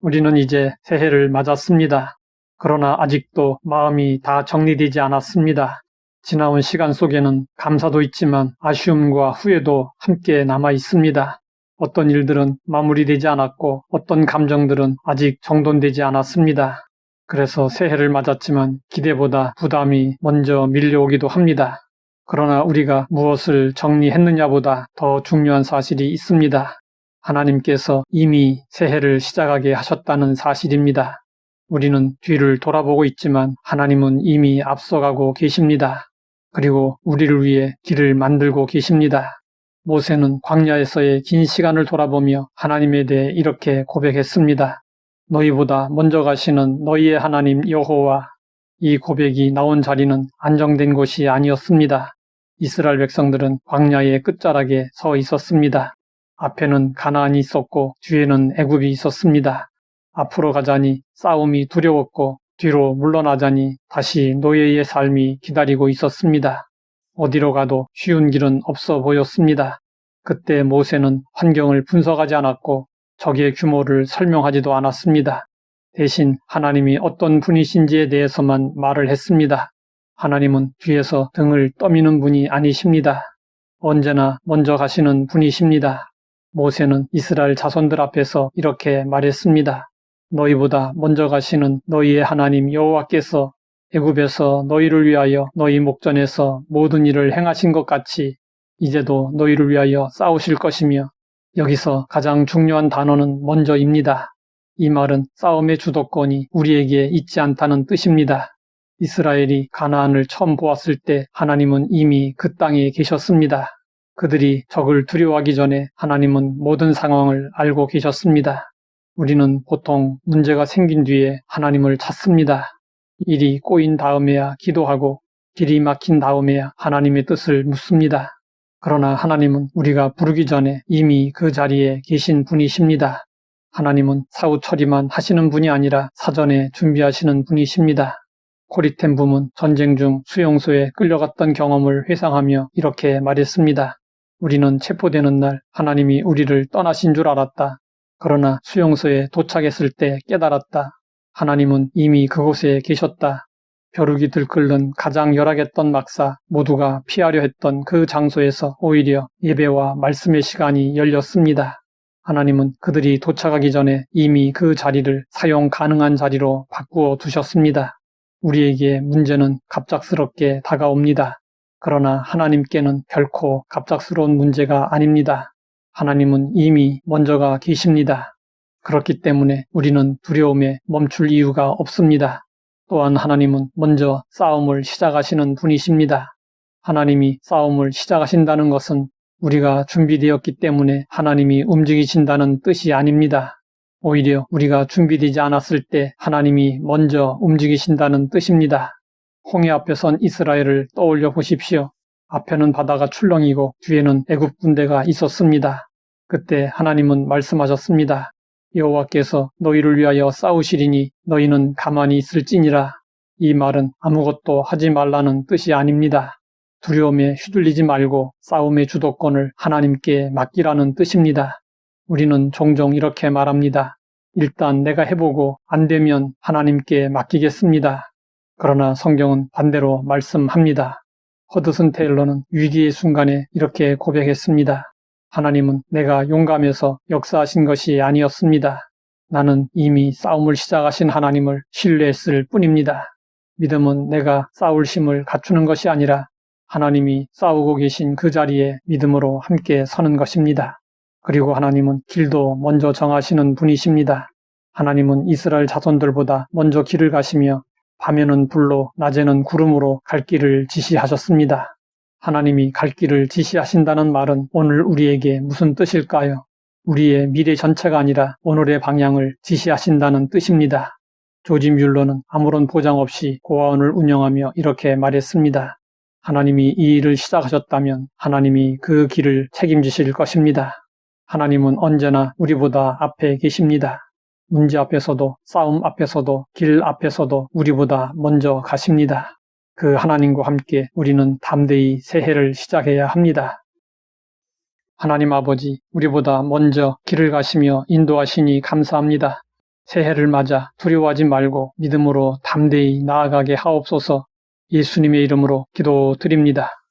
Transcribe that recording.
우리는 이제 새해를 맞았습니다. 그러나 아직도 마음이 다 정리되지 않았습니다. 지나온 시간 속에는 감사도 있지만 아쉬움과 후회도 함께 남아 있습니다. 어떤 일들은 마무리되지 않았고 어떤 감정들은 아직 정돈되지 않았습니다. 그래서 새해를 맞았지만 기대보다 부담이 먼저 밀려오기도 합니다. 그러나 우리가 무엇을 정리했느냐보다 더 중요한 사실이 있습니다. 하나님께서 이미 새해를 시작하게 하셨다는 사실입니다. 우리는 뒤를 돌아보고 있지만 하나님은 이미 앞서가고 계십니다. 그리고 우리를 위해 길을 만들고 계십니다. 모세는 광야에서의 긴 시간을 돌아보며 하나님에 대해 이렇게 고백했습니다. 너희보다 먼저 가시는 너희의 하나님 여호와. 이 고백이 나온 자리는 안정된 곳이 아니었습니다. 이스라엘 백성들은 광야의 끝자락에 서 있었습니다. 앞에는 가나안이 있었고 뒤에는 애굽이 있었습니다. 앞으로 가자니 싸움이 두려웠고 뒤로 물러나자니 다시 노예의 삶이 기다리고 있었습니다. 어디로 가도 쉬운 길은 없어 보였습니다. 그때 모세는 환경을 분석하지 않았고 적의 규모를 설명하지도 않았습니다. 대신 하나님이 어떤 분이신지에 대해서만 말을 했습니다. 하나님은 뒤에서 등을 떠미는 분이 아니십니다. 언제나 먼저 가시는 분이십니다. 모세는 이스라엘 자손들 앞에서 이렇게 말했습니다. 너희보다 먼저 가시는 너희의 하나님 여호와께서 애굽에서 너희를 위하여 너희 목전에서 모든 일을 행하신 것 같이 이제도 너희를 위하여 싸우실 것이며 여기서 가장 중요한 단어는 먼저입니다. 이 말은 싸움의 주도권이 우리에게 있지 않다는 뜻입니다. 이스라엘이 가나안을 처음 보았을 때 하나님은 이미 그 땅에 계셨습니다. 그들이 적을 두려워하기 전에 하나님은 모든 상황을 알고 계셨습니다. 우리는 보통 문제가 생긴 뒤에 하나님을 찾습니다. 일이 꼬인 다음에야 기도하고 길이 막힌 다음에야 하나님의 뜻을 묻습니다. 그러나 하나님은 우리가 부르기 전에 이미 그 자리에 계신 분이십니다. 하나님은 사후 처리만 하시는 분이 아니라 사전에 준비하시는 분이십니다. 코리텐 붐은 전쟁 중 수용소에 끌려갔던 경험을 회상하며 이렇게 말했습니다. 우리는 체포되는 날 하나님이 우리를 떠나신 줄 알았다. 그러나 수용소에 도착했을 때 깨달았다. 하나님은 이미 그곳에 계셨다. 벼룩이 들끓는 가장 열악했던 막사, 모두가 피하려 했던 그 장소에서 오히려 예배와 말씀의 시간이 열렸습니다. 하나님은 그들이 도착하기 전에 이미 그 자리를 사용 가능한 자리로 바꾸어 두셨습니다. 우리에게 문제는 갑작스럽게 다가옵니다. 그러나 하나님께는 결코 갑작스러운 문제가 아닙니다. 하나님은 이미 먼저가 계십니다. 그렇기 때문에 우리는 두려움에 멈출 이유가 없습니다. 또한 하나님은 먼저 싸움을 시작하시는 분이십니다. 하나님이 싸움을 시작하신다는 것은 우리가 준비되었기 때문에 하나님이 움직이신다는 뜻이 아닙니다. 오히려 우리가 준비되지 않았을 때 하나님이 먼저 움직이신다는 뜻입니다. 홍해 앞에 선 이스라엘을 떠올려 보십시오. 앞에는 바다가 출렁이고 뒤에는 애굽 군대가 있었습니다. 그때 하나님은 말씀하셨습니다. 여호와께서 너희를 위하여 싸우시리니 너희는 가만히 있을지니라. 이 말은 아무것도 하지 말라는 뜻이 아닙니다. 두려움에 휘둘리지 말고 싸움의 주도권을 하나님께 맡기라는 뜻입니다. 우리는 종종 이렇게 말합니다. 일단 내가 해보고 안 되면 하나님께 맡기겠습니다. 그러나 성경은 반대로 말씀합니다. 허드슨 테일러는 위기의 순간에 이렇게 고백했습니다. 하나님은 내가 용감해서 역사하신 것이 아니었습니다. 나는 이미 싸움을 시작하신 하나님을 신뢰했을 뿐입니다. 믿음은 내가 싸울 힘을 갖추는 것이 아니라 하나님이 싸우고 계신 그 자리에 믿음으로 함께 서는 것입니다. 그리고 하나님은 길도 먼저 정하시는 분이십니다. 하나님은 이스라엘 자손들보다 먼저 길을 가시며 밤에는 불로 낮에는 구름으로 갈 길을 지시하셨습니다. 하나님이 갈 길을 지시하신다는 말은 오늘 우리에게 무슨 뜻일까요? 우리의 미래 전체가 아니라 오늘의 방향을 지시하신다는 뜻입니다. 조지 뮬러는 아무런 보장 없이 고아원을 운영하며 이렇게 말했습니다. 하나님이 이 일을 시작하셨다면 하나님이 그 길을 책임지실 것입니다. 하나님은 언제나 우리보다 앞에 계십니다. 문제 앞에서도 싸움 앞에서도 길 앞에서도 우리보다 먼저 가십니다. 그 하나님과 함께 우리는 담대히 새해를 시작해야 합니다. 하나님 아버지, 우리보다 먼저 길을 가시며 인도하시니 감사합니다. 새해를 맞아 두려워하지 말고 믿음으로 담대히 나아가게 하옵소서. 예수님의 이름으로 기도드립니다.